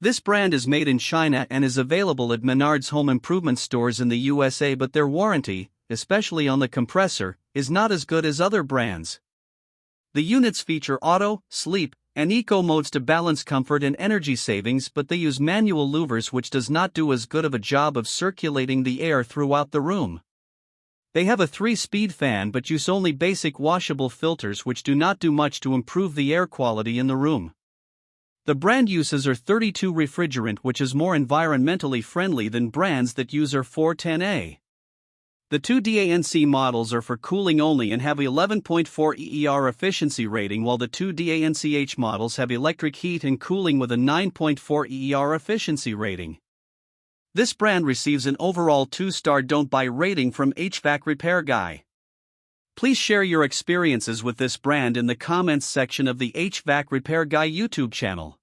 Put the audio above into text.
This brand is made in China and is available at Menards home improvement stores in the USA, but their warranty, especially on the compressor, is not as good as other brands. The units feature auto, sleep, and eco modes to balance comfort and energy savings, but they use manual louvers, which does not do as good of a job of circulating the air throughout the room. They have a 3-speed fan but use only basic washable filters, which do not do much to improve the air quality in the room. The brand uses R32 refrigerant, which is more environmentally friendly than brands that use R410A. The 2 DANC models are for cooling only and have 11.4 EER efficiency rating, while the 2 DANCH models have electric heat and cooling with a 9.4 EER efficiency rating. This brand receives an overall 2-star don't buy rating from HvacRepairGuy. Please share your experiences with this brand in the comments section of the HvacRepairGuy YouTube channel.